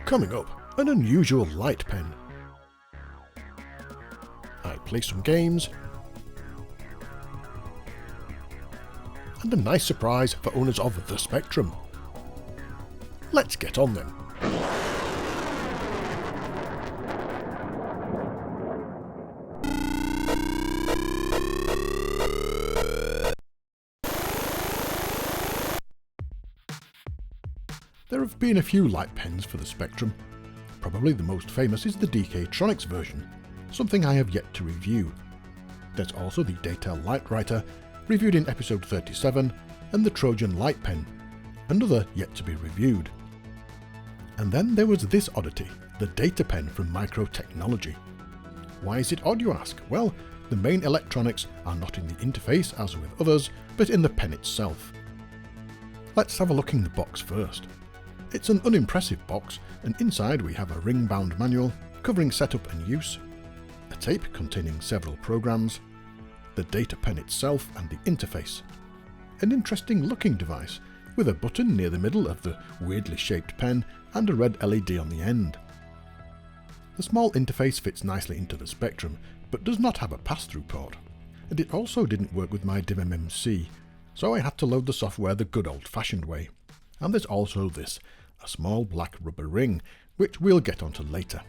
Coming up, an unusual light pen. I play some games, and a nice surprise for owners of the Spectrum. Let's get on then. There have been a few light pens for the Spectrum. Probably the most famous is the DK-Tronics version, something I have yet to review. There's also the Datapen Light Writer, reviewed in episode 37, and the Trojan Light Pen, another yet to be reviewed. And then there was this oddity, the Datapen from Microtechnology. Why is it odd, you ask? Well, the main electronics are not in the interface as with others, but in the pen itself. Let's have a look in the box first. It's an unimpressive box, and inside we have a ring-bound manual covering setup and use, a tape containing several programs, the Datapen itself and the interface, an interesting looking device with a button near the middle of the weirdly shaped pen and a red LED on the end. The small interface fits nicely into the Spectrum, but does not have a pass-through port, and it also didn't work with my DivMMC, so I had to load the software the good old-fashioned way. And there's also this, a small black rubber ring, which we'll get onto later.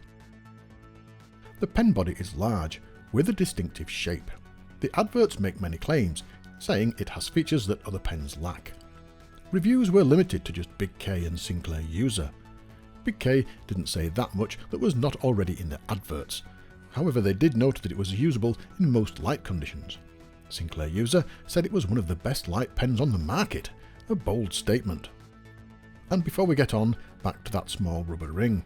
The pen body is large, with a distinctive shape. The adverts make many claims, saying it has features that other pens lack. Reviews were limited to just Big K and Sinclair User. Big K didn't say that much that was not already in the adverts. However, they did note that it was usable in most light conditions. Sinclair User said it was one of the best light pens on the market, a bold statement. And before we get on, back to that small rubber ring.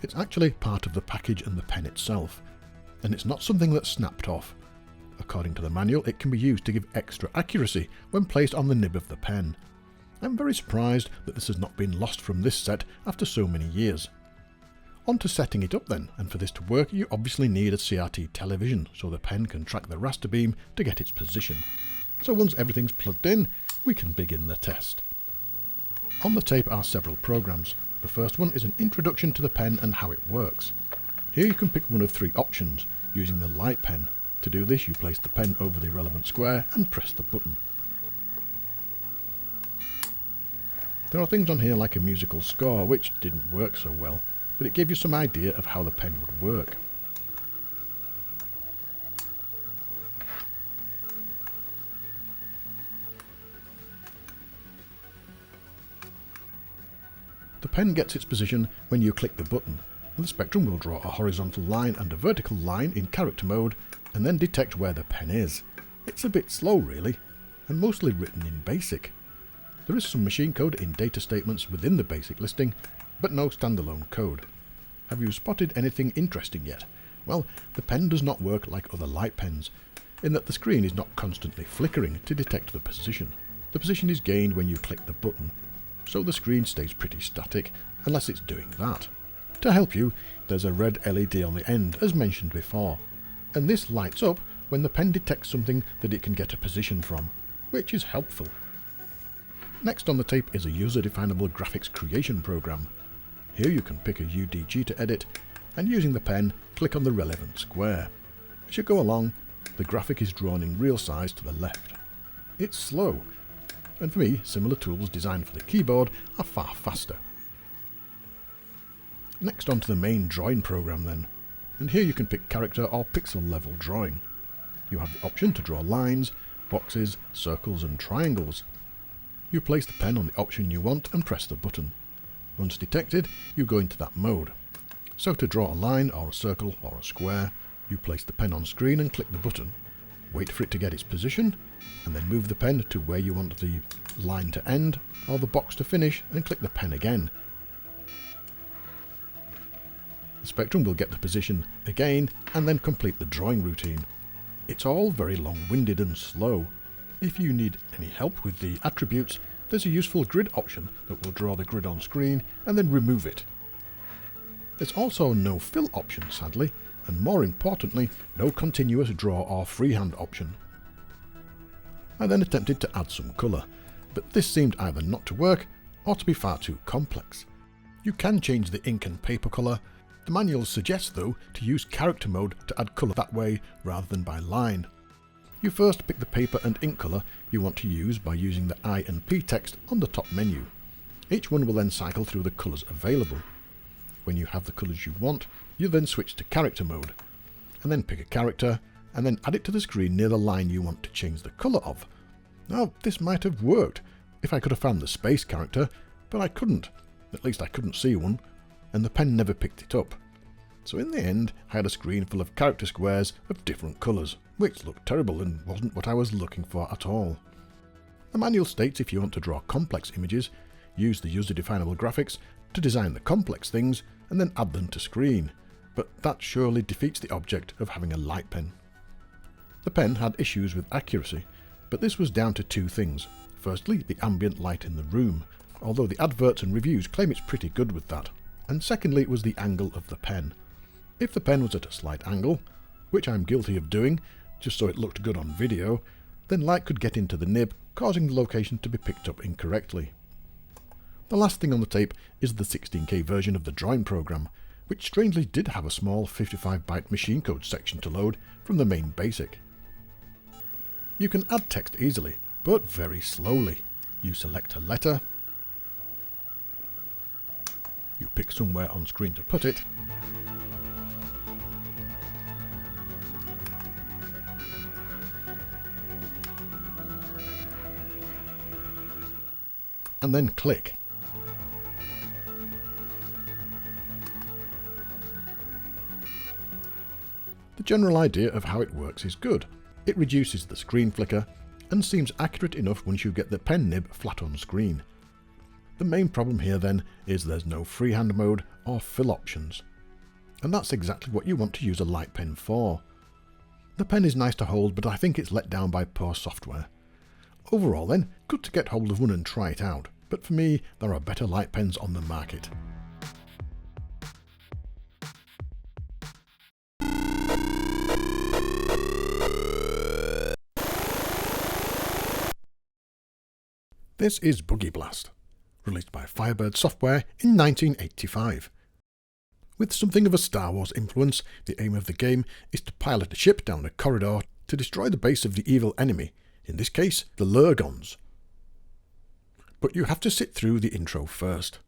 It's actually part of the package and the pen itself, and it's not something that's snapped off. According to the manual, it can be used to give extra accuracy when placed on the nib of the pen. I'm very surprised that this has not been lost from this set after so many years. On to setting it up then, and for this to work you obviously need a CRT television so the pen can track the raster beam to get its position. So once everything's plugged in, we can begin the test. On the tape are several programs. The first one is an introduction to the pen and how it works. Here you can pick one of three options, using the light pen. To do this, you place the pen over the relevant square and press the button. There are things on here like a musical score, which didn't work so well, but it gave you some idea of how the pen would work. The pen gets its position when you click the button, and the Spectrum will draw a horizontal line and a vertical line in character mode, and then detect where the pen is. It's a bit slow really, and mostly written in BASIC. There is some machine code in data statements within the BASIC listing, but no standalone code. Have you spotted anything interesting yet? Well, the pen does not work like other light pens, in that the screen is not constantly flickering to detect the position. The position is gained when you click the button, so the screen stays pretty static unless it's doing that. To help you, there's a red LED on the end as mentioned before, and this lights up when the pen detects something that it can get a position from, which is helpful. Next on the tape is a user-definable graphics creation program. Here you can pick a UDG to edit, and using the pen, click on the relevant square. As you go along, the graphic is drawn in real size to the left. It's slow, and for me, similar tools designed for the keyboard are far faster. Next on to the main drawing program then, and here you can pick character or pixel level drawing. You have the option to draw lines, boxes, circles and triangles. You place the pen on the option you want and press the button. Once detected, you go into that mode. So to draw a line or a circle or a square, you place the pen on screen and click the button. Wait for it to get its position, and then move the pen to where you want the line to end or the box to finish and click the pen again. The Spectrum will get the position again and then complete the drawing routine. It's all very long-winded and slow. If you need any help with the attributes, there's a useful grid option that will draw the grid on screen and then remove it. There's also no fill option sadly, and more importantly, no continuous draw or freehand option. I then attempted to add some colour, but this seemed either not to work or to be far too complex. You can change the ink and paper colour. The manual suggests though to use character mode to add colour that way rather than by line. You first pick the paper and ink colour you want to use by using the I and P text on the top menu. Each one will then cycle through the colours available. When you have the colours you want, you then switch to character mode, and then pick a character, and then add it to the screen near the line you want to change the colour of. Now, this might have worked if I could have found the space character, but I couldn't. At least I couldn't see one, and the pen never picked it up. So in the end, I had a screen full of character squares of different colours, which looked terrible and wasn't what I was looking for at all. The manual states if you want to draw complex images, use the user-definable graphics to design the complex things and then add them to screen, but that surely defeats the object of having a light pen. The pen had issues with accuracy, but this was down to two things. Firstly, the ambient light in the room, although the adverts and reviews claim it's pretty good with that. And secondly, it was the angle of the pen. If the pen was at a slight angle, which I'm guilty of doing, just so it looked good on video, then light could get into the nib, causing the location to be picked up incorrectly. The last thing on the tape is the 16K version of the drawing program, which strangely did have a small 55-byte machine code section to load from the main BASIC. You can add text easily, but very slowly. You select a letter, you pick somewhere on screen to put it, and then click. The general idea of how it works is good. It reduces the screen flicker and seems accurate enough once you get the pen nib flat on screen. The main problem here then is there's no freehand mode or fill options. And that's exactly what you want to use a light pen for. The pen is nice to hold, but I think it's let down by poor software. Overall then, good to get hold of one and try it out, but for me there are better light pens on the market. This is Boogie Blast, released by Firebird Software in 1985. With something of a Star Wars influence, the aim of the game is to pilot a ship down a corridor to destroy the base of the evil enemy, in this case the Lurgons. But you have to sit through the intro first.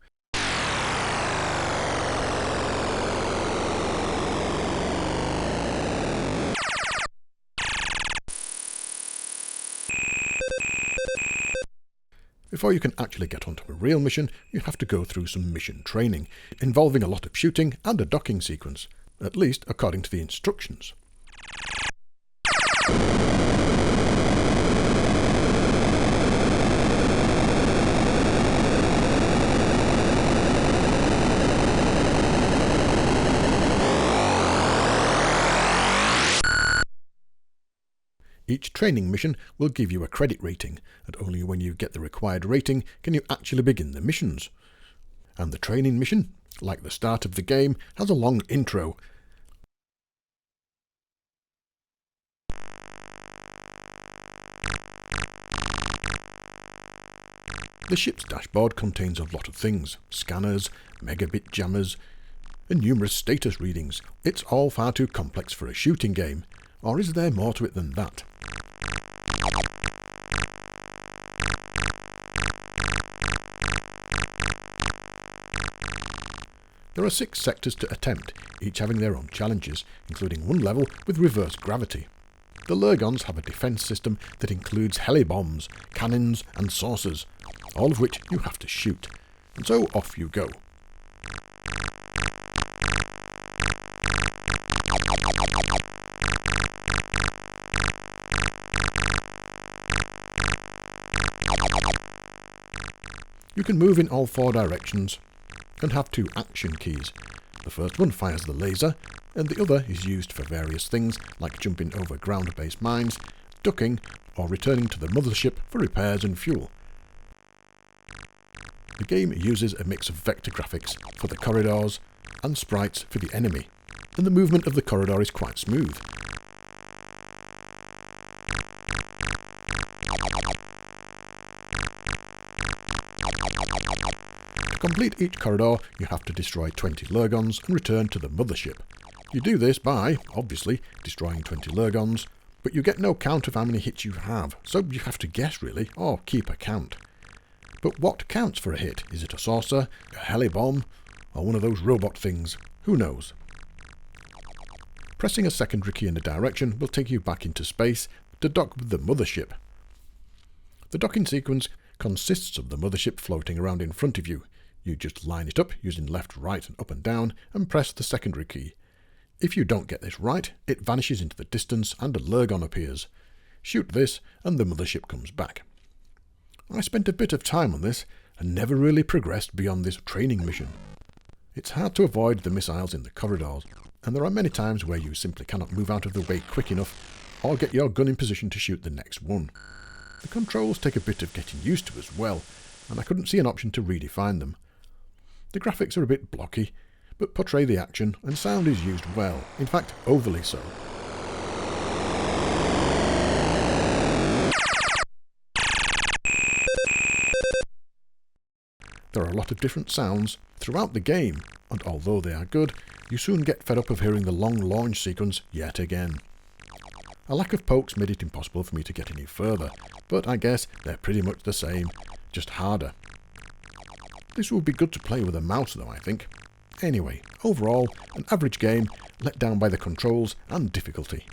Before you can actually get onto a real mission, you have to go through some mission training, involving a lot of shooting and a docking sequence, at least according to the instructions. Each training mission will give you a credit rating, and only when you get the required rating can you actually begin the missions. And the training mission, like the start of the game, has a long intro. The ship's dashboard contains a lot of things: scanners, megabit jammers, and numerous status readings. It's all far too complex for a shooting game, or is there more to it than that? There are 6 sectors to attempt, each having their own challenges, including one level with reverse gravity. The Lurgons have a defence system that includes helibombs, cannons and saucers, all of which you have to shoot. And so off you go. You can move in all 4 directions and have 2 action keys. The first one fires the laser, and the other is used for various things like jumping over ground-based mines, ducking, or returning to the mothership for repairs and fuel. The game uses a mix of vector graphics for the corridors and sprites for the enemy, and the movement of the corridor is quite smooth. To complete each corridor, you have to destroy 20 Lurgons and return to the mothership. You do this by, obviously, destroying 20 Lurgons, but you get no count of how many hits you have, so you have to guess really, or keep a count. But what counts for a hit? Is it a saucer, a heli bomb, or one of those robot things? Who knows? Pressing a secondary key in a direction will take you back into space to dock with the mothership. The docking sequence consists of the mothership floating around in front of you. You just line it up using left, right and up and down and press the secondary key. If you don't get this right, it vanishes into the distance and a Lurgon appears. Shoot this and the mothership comes back. I spent a bit of time on this and never really progressed beyond this training mission. It's hard to avoid the missiles in the corridors, and there are many times where you simply cannot move out of the way quick enough or get your gun in position to shoot the next one. The controls take a bit of getting used to as well, and I couldn't see an option to redefine them. The graphics are a bit blocky, but portray the action and sound is used well, in fact overly so. There are a lot of different sounds throughout the game, and although they are good, you soon get fed up of hearing the long launch sequence yet again. A lack of pokes made it impossible for me to get any further, but I guess they're pretty much the same, just harder. This would be good to play with a mouse though, I think. Anyway, overall, an average game, let down by the controls and difficulty.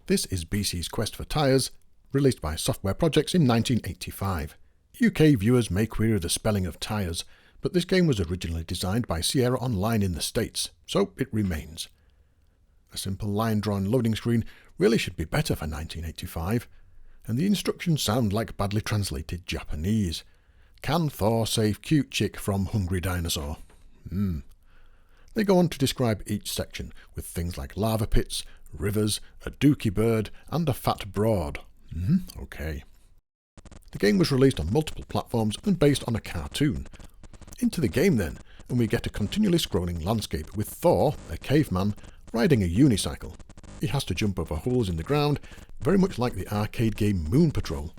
This is BC's Quest for Tyres, released by Software Projects in 1985. UK viewers may query the spelling of tyres, but this game was originally designed by Sierra Online in the States, so it remains. A simple line-drawn loading screen really should be better for 1985, and the instructions sound like badly translated Japanese. Can Thor save cute chick from hungry dinosaur? They go on to describe each section, with things like lava pits, rivers, a dookie bird, and a fat broad. Okay. The game was released on multiple platforms and based on a cartoon. Into the game then, and we get a continually scrolling landscape with Thor, a caveman, riding a unicycle. He has to jump over holes in the ground, very much like the arcade game Moon Patrol.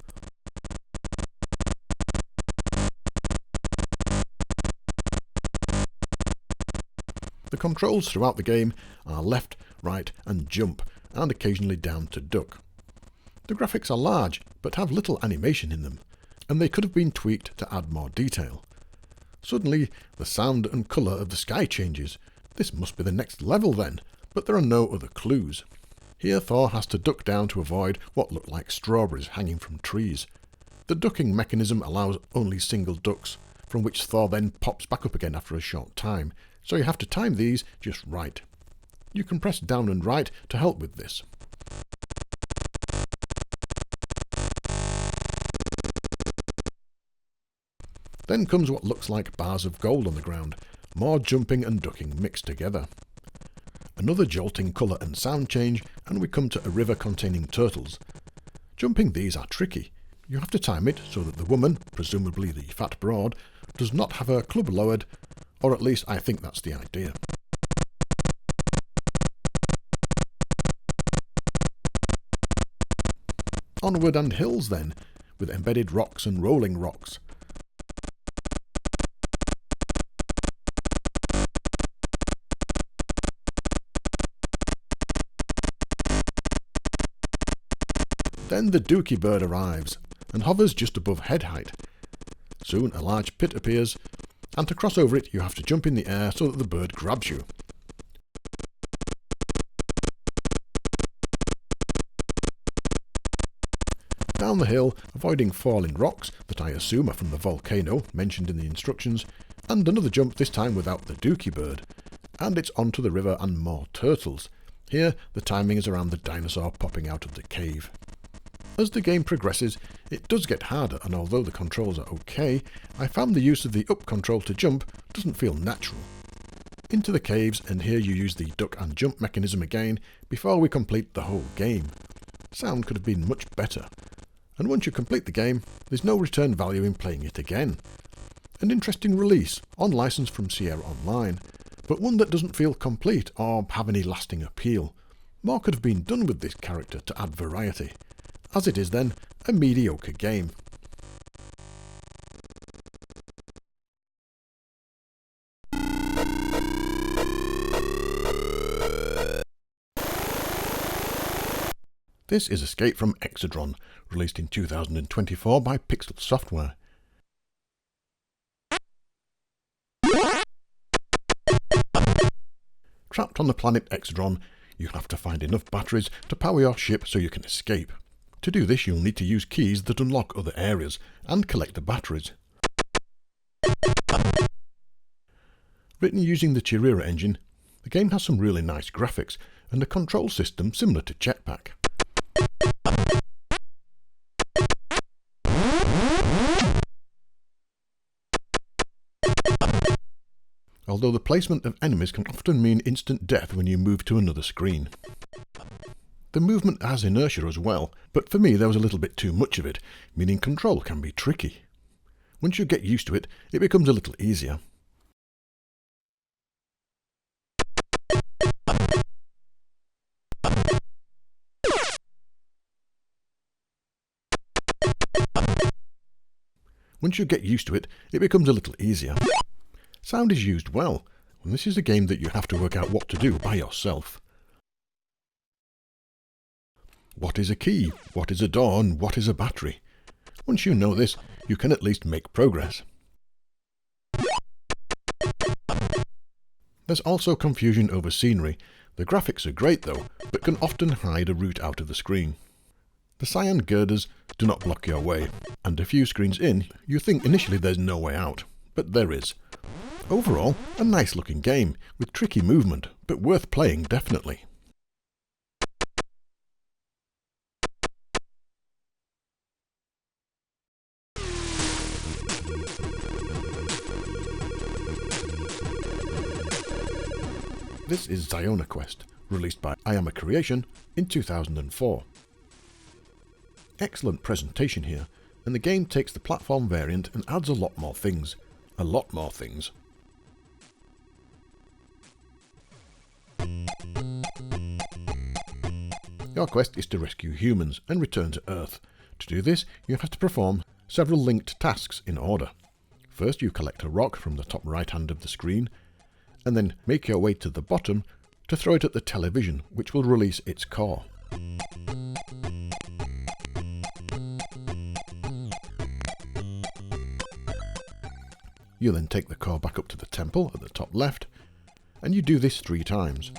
The controls throughout the game are left, right and jump, and occasionally down to duck. The graphics are large, but have little animation in them, and they could have been tweaked to add more detail. Suddenly, the sound and colour of the sky changes. This must be the next level then, but there are no other clues. Here Thor has to duck down to avoid what look like strawberries hanging from trees. The ducking mechanism allows only single ducks, from which Thor then pops back up again after a short time, so you have to time these just right. You can press down and right to help with this. Then comes what looks like bars of gold on the ground, more jumping and ducking mixed together. Another jolting colour and sound change, and we come to a river containing turtles. Jumping these are tricky. You have to time it so that the woman, presumably the fat broad, does not have her club lowered, or at least I think that's the idea. Onward and hills then, with embedded rocks and rolling rocks. Then the dookie bird arrives, and hovers just above head height. Soon a large pit appears, and to cross over it you have to jump in the air so that the bird grabs you. Down the hill, avoiding falling rocks that I assume are from the volcano mentioned in the instructions, and another jump this time without the dookie bird. And it's onto the river and more turtles. Here the timing is around the dinosaur popping out of the cave. As the game progresses, it does get harder, and although the controls are okay, I found the use of the up control to jump doesn't feel natural. Into the caves, and here you use the duck and jump mechanism again before we complete the whole game. Sound could have been much better. And once you complete the game, there's no return value in playing it again. An interesting release, on license from Sierra Online, but one that doesn't feel complete or have any lasting appeal. More could have been done with this character to add variety. As it is then, a mediocre game. This is Escape from Exedron, released in 2024 by Pixel Software. Trapped on the planet Exedron, you have to find enough batteries to power your ship so you can escape. To do this, you'll need to use keys that unlock other areas and collect the batteries. Written using the Chirira engine, the game has some really nice graphics and a control system similar to Jetpack. Although the placement of enemies can often mean instant death when you move to another screen. The movement has inertia as well, but for me there was a little bit too much of it, meaning control can be tricky. Once you get used to it, it becomes a little easier. Sound is used well, and this is a game that you have to work out what to do by yourself. What is a key? What is a door? And what is a battery? Once you know this, you can at least make progress. There's also confusion over scenery. The graphics are great though, but can often hide a route out of the screen. The cyan girders do not block your way, and a few screens in, you think initially there's no way out, but there is. Overall, a nice looking game, with tricky movement, but worth playing definitely. This is Ziona Quest, released by I Am a Creation in 2004. Excellent presentation here, and the game takes the platform variant and adds a lot more things. Your quest is to rescue humans and return to Earth. To do this, you have to perform several linked tasks in order. First, you collect a rock from the top right hand of the screen, and then make your way to the bottom to throw it at the television, which will release its core. You then take the core back up to the temple at the top left, and you do this 3 times.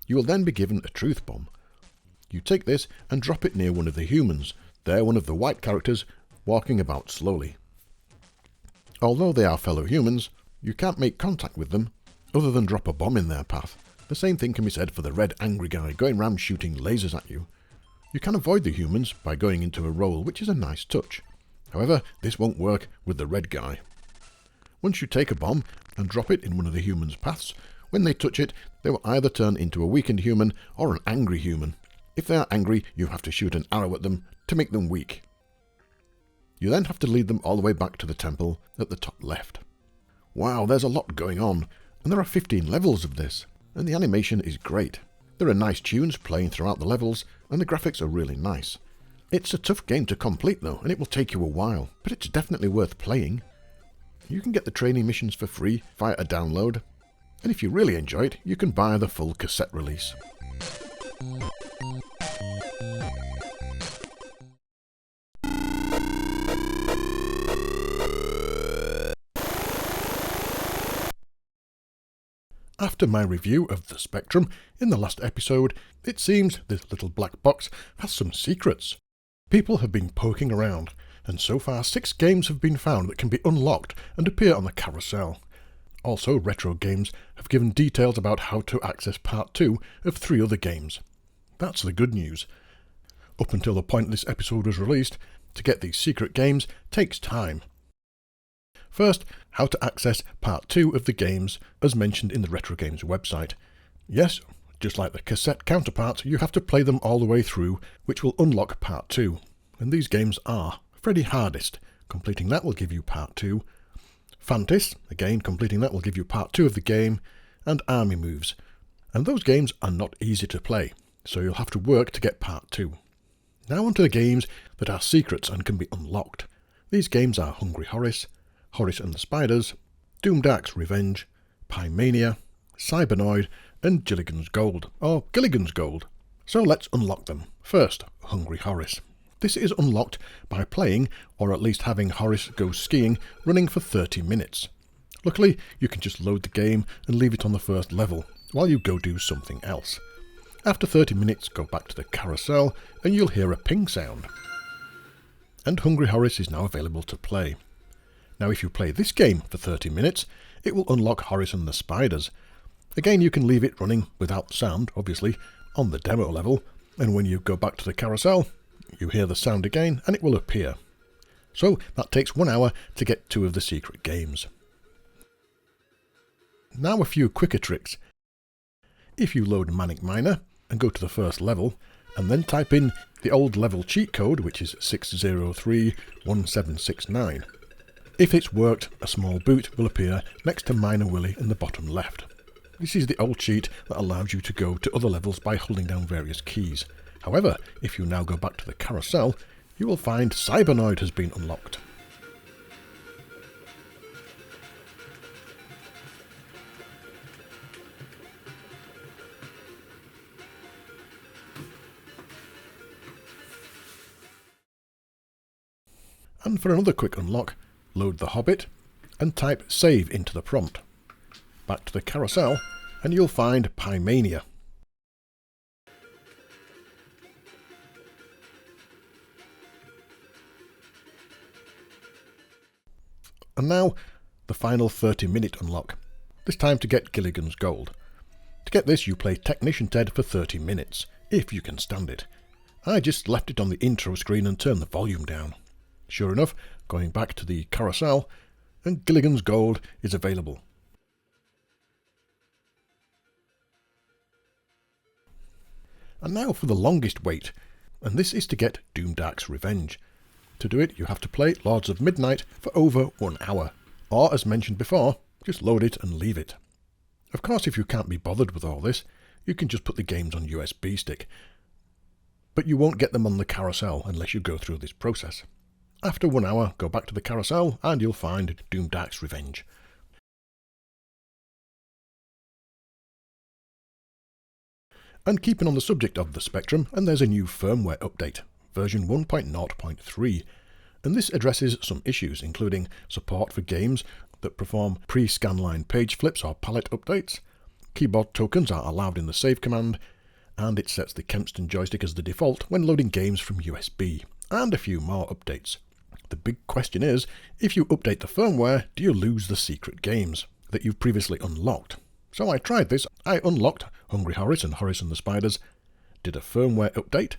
You will then be given a truth bomb. You take this and drop it near one of the humans. They're one of the white characters walking about slowly. Although they are fellow humans, you can't make contact with them other than drop a bomb in their path. The same thing can be said for the red angry guy going around shooting lasers at you. You can avoid the humans by going into a roll, which is a nice touch. However, this won't work with the red guy. Once you take a bomb and drop it in one of the humans' paths, when they touch it, they will either turn into a weakened human or an angry human. If they are angry, you have to shoot an arrow at them to make them weak. You then have to lead them all the way back to the temple at the top left. Wow, there's a lot going on, and there are 15 levels of this, and the animation is great. There are nice tunes playing throughout the levels, and the graphics are really nice. It's a tough game to complete though, and it will take you a while, but it's definitely worth playing. You can get the training missions for free via a download, and if you really enjoy it, you can buy the full cassette release. After my review of the Spectrum in the last episode, it seems this little black box has some secrets. People have been poking around, and so far 6 games have been found that can be unlocked and appear on the carousel. Also, Retro Games have given details about how to access Part 2 of 3 other games. That's the good news. Up until the point this episode was released, to get these secret games takes time. First, how to access Part 2 of the games as mentioned in the Retro Games website. Yes, just like the cassette counterparts, you have to play them all the way through, which will unlock Part 2, and these games are Freddy Hardest, completing that will give you part 2. Fantis, again completing that will give you part 2 of the game, and Army Moves. And those games are not easy to play, so you'll have to work to get part 2. Now onto the games that are secrets and can be unlocked. These games are Hungry Horace, Horace and the Spiders, Doomdark's Revenge, Pymania, Cybernoid, and Gilligan's Gold, or Gilligan's Gold. So let's unlock them. First, Hungry Horace. This is unlocked by playing, or at least having Horace Go Skiing running for 30 minutes. Luckily, you can just load the game and leave it on the first level, while you go do something else. After 30 minutes, go back to the carousel, and you'll hear a ping sound. And Hungry Horace is now available to play. Now if you play this game for 30 minutes, it will unlock Horace and the Spiders. Again, you can leave it running without sound, obviously, on the demo level, and when you go back to the carousel, you hear the sound again and it will appear. So that takes 1 hour to get 2 of the secret games. Now a few quicker tricks. If you load Manic Miner and go to the first level, and then type in the old level cheat code, which is 6031769. If it's worked, a small boot will appear next to Miner Willy in the bottom left. This is the old cheat that allows you to go to other levels by holding down various keys. However, if you now go back to the carousel, you will find Cybernoid has been unlocked. And for another quick unlock, load The Hobbit and type save into the prompt. Back to the carousel and you'll find Pymania. And now, the final 30-minute unlock, this time to get Gilligan's Gold. To get this, you play Technician Ted for 30 minutes, if you can stand it. I just left it on the intro screen and turned the volume down. Sure enough, going back to the carousel, and Gilligan's Gold is available. And now for the longest wait, and this is to get Doomdark's Revenge. To do it, you have to play Lords of Midnight for over 1 hour, or as mentioned before, just load it and leave it. Of course, if you can't be bothered with all this, you can just put the games on USB stick, but you won't get them on the carousel unless you go through this process. After 1 hour, go back to the carousel and you'll find Doomdark's Revenge. And keeping on the subject of the Spectrum, and there's a new firmware update, version 1.0.3, and this addresses some issues, including support for games that perform pre-scanline page flips or palette updates, keyboard tokens are allowed in the save command, and it sets the Kempston joystick as the default when loading games from USB, and a few more updates. The big question is, if you update the firmware, do you lose the secret games that you've previously unlocked? So I tried this. I unlocked Hungry Horace and Horace and the Spiders, did a firmware update,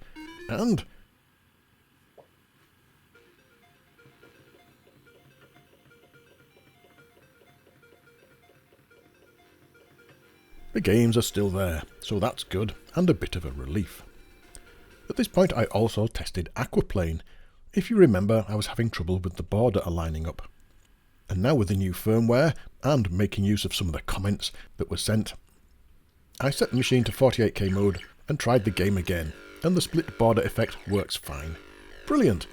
and the games are still there, so that's good, and a bit of a relief. At this point I also tested Aquaplane. If you remember, I was having trouble with the border aligning up. And now with the new firmware, and making use of some of the comments that were sent, I set the machine to 48K mode and tried the game again, and the split border effect works fine. Brilliant!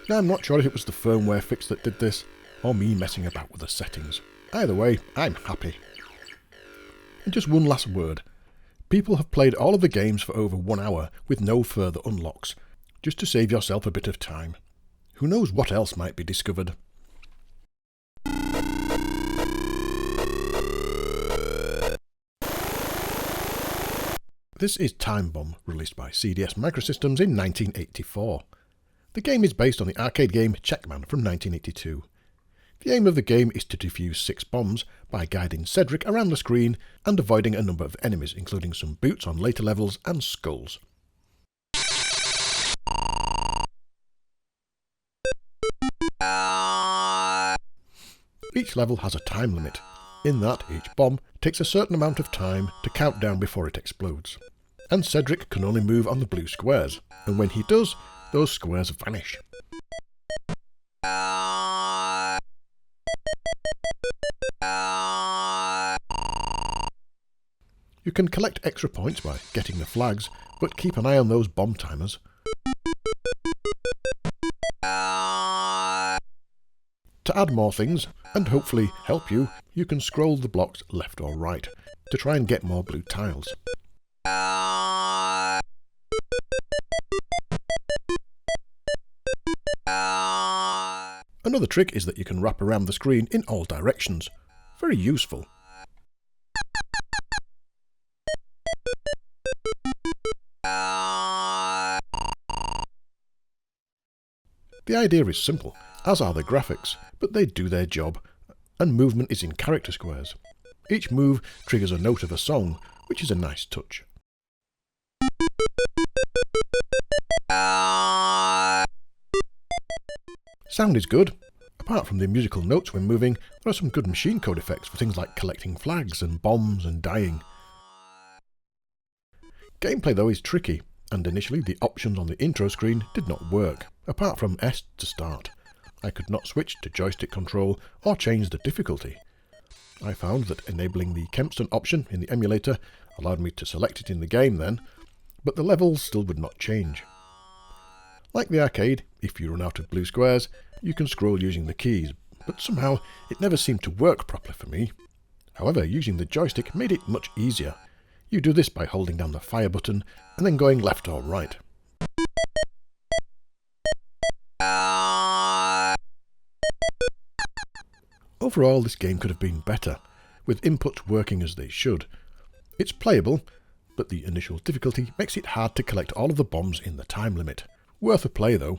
Now I'm not sure if it was the firmware fix that did this, or me messing about with the settings. Either way, I'm happy. And just one last word. People have played all of the games for over 1 hour with no further unlocks, just to save yourself a bit of time. Who knows what else might be discovered. This is Timebomb, released by CDS Microsystems in 1984. The game is based on the arcade game Checkman from 1982. The aim of the game is to defuse 6 bombs by guiding Cedric around the screen and avoiding a number of enemies, including some boots on later levels and skulls. Each level has a time limit, in that each bomb takes a certain amount of time to count down before it explodes. And Cedric can only move on the blue squares, and when he does, those squares vanish. You can collect extra points by getting the flags, but keep an eye on those bomb timers. To add more things, and hopefully help you, you can scroll the blocks left or right to try and get more blue tiles. Another trick is that you can wrap around the screen in all directions. Very useful. The idea is simple, as are the graphics, but they do their job, and movement is in character squares. Each move triggers a note of a song, which is a nice touch. Sound is good. Apart from the musical notes when moving, there are some good machine code effects for things like collecting flags and bombs and dying. Gameplay though is tricky, and initially the options on the intro screen did not work, apart from S to start. I could not switch to joystick control or change the difficulty. I found that enabling the Kempston option in the emulator allowed me to select it in the game then, but the levels still would not change. Like the arcade, if you run out of blue squares, you can scroll using the keys, but somehow it never seemed to work properly for me. However, using the joystick made it much easier. You do this by holding down the fire button and then going left or right. Overall, this game could have been better, with inputs working as they should. It's playable, but the initial difficulty makes it hard to collect all of the bombs in the time limit. Worth a play though.